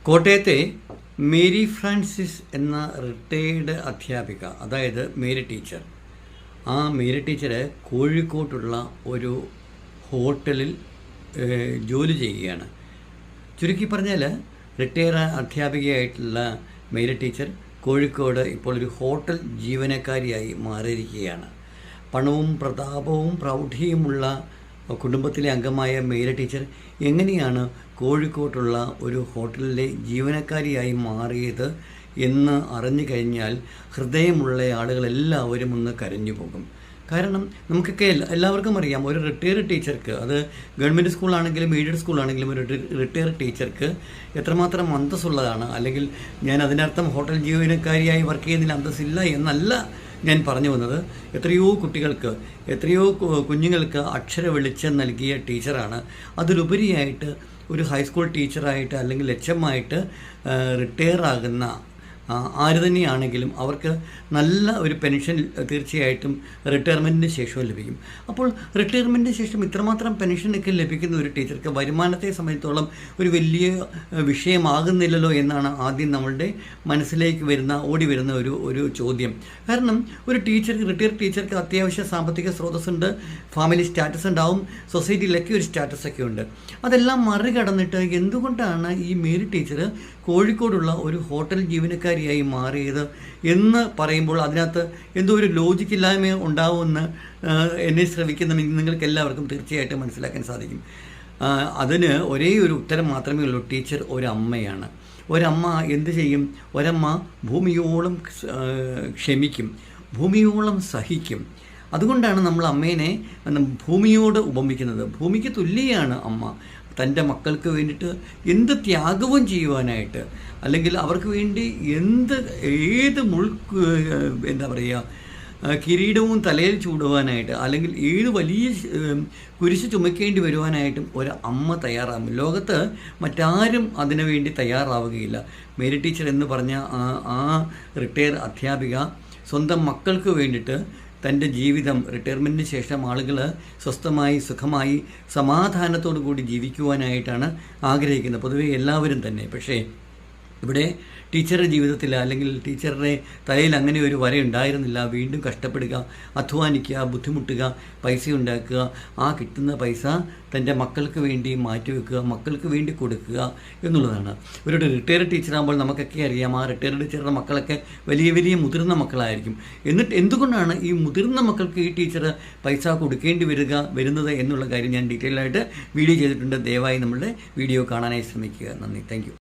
കോട്ടയത്തെ Mary Francis എന്ന retired അധ്യാപിക, അതായത് മേരി ടീച്ചർ, ആ മേരി ടീച്ചർ കോഴിക്കോട്ടുള്ള ഒരു ഹോട്ടലിൽ ജോലി ചെയ്യുകയാണ്. ചുരുക്കി പറഞ്ഞാൽ റിട്ടയർ അധ്യാപികയായിട്ടുള്ള മേരി ടീച്ചർ കോഴിക്കോട് ഇപ്പോൾ ഒരു ഹോട്ടൽ ജീവനക്കാരിയായി മാറിയിരിക്കുകയാണ്. പണവും പ്രതാപവും പ്രൗഢിയുമുള്ള കുടുംബത്തിലെ അംഗമായ മേരി ടീച്ചർ എങ്ങനെയാണ് കോഴിക്കോട്ടുള്ള ഒരു ഹോട്ടലിലെ ജീവനക്കാരിയായി മാറിയത് എന്ന് അറിഞ്ഞു കഴിഞ്ഞാൽ ഹൃദയമുള്ള ആളുകളെല്ലാവരും ഒന്ന് കരഞ്ഞു പോകും. കാരണം നമുക്കൊക്കെ എല്ലാവർക്കും അറിയാം, ഒരു റിട്ടയർഡ് ടീച്ചർക്ക്, അത് ഗവൺമെൻറ് സ്കൂളാണെങ്കിലും എയ്ഡഡ് സ്കൂളാണെങ്കിലും, ഒരു റിട്ടയർഡ് ടീച്ചർക്ക് എത്രമാത്രം അന്തസ്സുള്ളതാണ്. അല്ലെങ്കിൽ ഞാൻ അതിനർത്ഥം ഹോട്ടൽ ജീവനക്കാരിയായി വർക്ക് ചെയ്യുന്നതിൽ അന്തസ്സില്ല എന്നല്ല ഞാൻ പറഞ്ഞു വന്നത്. എത്രയോ കുട്ടികൾക്ക്, എത്രയോ കുഞ്ഞുങ്ങൾക്ക് അക്ഷര വെളിച്ചം നൽകിയ ടീച്ചറാണ്. അതിലുപരിയായിട്ട് ഒരു ഹൈസ്കൂൾ ടീച്ചറായിട്ട് അല്ലെങ്കിൽ HM ആയിട്ട് റിട്ടയർ ആകുന്ന ആര് തന്നെയാണെങ്കിലും അവർക്ക് നല്ല ഒരു പെൻഷൻ തീർച്ചയായിട്ടും റിട്ടയർമെൻറ്റിന് ശേഷവും ലഭിക്കും. അപ്പോൾ റിട്ടയർമെൻറ്റിന് ശേഷം ഇത്രമാത്രം പെൻഷനൊക്കെ ലഭിക്കുന്ന ഒരു ടീച്ചർക്ക് വരുമാനത്തെ സംബന്ധിച്ചോളം ഒരു വലിയ വിഷയമാകുന്നില്ലല്ലോ എന്നാണ് ആദ്യം നമ്മളുടെ മനസ്സിലേക്ക് ഓടി വരുന്ന ഒരു ചോദ്യം. കാരണം ഒരു ടീച്ചർക്ക്, റിട്ടയർഡ് ടീച്ചർക്ക് അത്യാവശ്യ സാമ്പത്തിക സ്രോതസ്സുണ്ട്, ഫാമിലി സ്റ്റാറ്റസ് ഉണ്ടാവും, സൊസൈറ്റിയിലൊക്കെ ഒരു സ്റ്റാറ്റസൊക്കെ ഉണ്ട്. അതെല്ലാം മറികടന്നിട്ട് എന്തുകൊണ്ടാണ് ഈ മേരി ടീച്ചർ കോഴിക്കോടുള്ള ഒരു ഹോട്ടൽ ജീവനക്കാരിയായി മാറിയത് എന്ന് പറയുമ്പോൾ അതിനകത്ത് എന്തോ ഒരു ലോജിക്കില്ലായ്മ ഉണ്ടാവുമെന്ന് എന്നെ ശ്രമിക്കുന്ന നിങ്ങൾക്ക് എല്ലാവർക്കും തീർച്ചയായിട്ടും മനസ്സിലാക്കാൻ സാധിക്കും. അതിന് ഒരേ ഒരു ഉത്തരം മാത്രമേ ഉള്ളൂ. ടീച്ചർ ഒരമ്മയാണ്. ഒരമ്മ എന്ത് ചെയ്യും? ഒരമ്മ ഭൂമിയോളം ക്ഷമിക്കും, ഭൂമിയോളം സഹിക്കും. അതുകൊണ്ടാണ് നമ്മൾ അമ്മേനെ ഭൂമിയോട് ഉപമിക്കുന്നത്. ഭൂമിക്ക് തുല്യയാണ് അമ്മ. തൻ്റെ മക്കൾക്ക് വേണ്ടിയിട്ട് എന്ത് ത്യാഗവും ചെയ്യുവാനായിട്ട്, അല്ലെങ്കിൽ അവർക്ക് വേണ്ടി ഏത് എന്താ പറയുക, കിരീടവും തലയിൽ ചൂടുവാനായിട്ട്, അല്ലെങ്കിൽ ഏത് വലിയ കുരിശ് ചുമക്കേണ്ടി വരുവാനായിട്ടും ഒരു അമ്മ തയ്യാറാകും. ലോകത്ത് മറ്റാരും അതിനു വേണ്ടി തയ്യാറാവുകയില്ല. മേരി ടീച്ചർ എന്ന് പറഞ്ഞ ആ റിട്ടയർ അധ്യാപിക സ്വന്തം മക്കൾക്ക് വേണ്ടിയിട്ട് തൻ്റെ ജീവിതം, റിട്ടയർമെൻറ്റിന് ശേഷം ആളുകൾ സ്വസ്ഥമായി സുഖമായി സമാധാനത്തോടു കൂടി ജീവിക്കുവാനായിട്ടാണ് ആഗ്രഹിക്കുന്നത്, പൊതുവെ എല്ലാവരും തന്നെ. പക്ഷേ ഇവിടെ ടീച്ചറുടെ ജീവിതത്തിൽ, അല്ലെങ്കിൽ ടീച്ചറുടെ തലയിൽ അങ്ങനെ ഒരു വര ഉണ്ടായിരുന്നില്ല. വീണ്ടും കഷ്ടപ്പെടുക, അധ്വാനിക്കുക, ബുദ്ധിമുട്ടുക, പൈസ ഉണ്ടാക്കുക, ആ കിട്ടുന്ന പൈസ തൻ്റെ മക്കൾക്ക് വേണ്ടി മാറ്റിവെക്കുക, മക്കൾക്ക് വേണ്ടി കൊടുക്കുക എന്നുള്ളതാണ്. ഒരു റിട്ടയർഡ് ടീച്ചറാകുമ്പോൾ നമുക്കൊക്കെ അറിയാം, ആ റിട്ടയർഡ് ടീച്ചറുടെ മക്കളൊക്കെ വലിയ വലിയ മുതിർന്ന മക്കളായിരിക്കും. എന്നിട്ട് എന്തുകൊണ്ടാണ് ഈ മുതിർന്ന മക്കൾക്ക് ഈ ടീച്ചർ പൈസ കൊടുക്കേണ്ടി വരുന്നത് എന്നുള്ള കാര്യം ഞാൻ ഡീറ്റെയിൽ ആയിട്ട് വീഡിയോ ചെയ്തിട്ടുണ്ട്. ദയവായി നമ്മളുടെ വീഡിയോ കാണാനായി ശ്രമിക്കുക. നന്ദി. Thank you.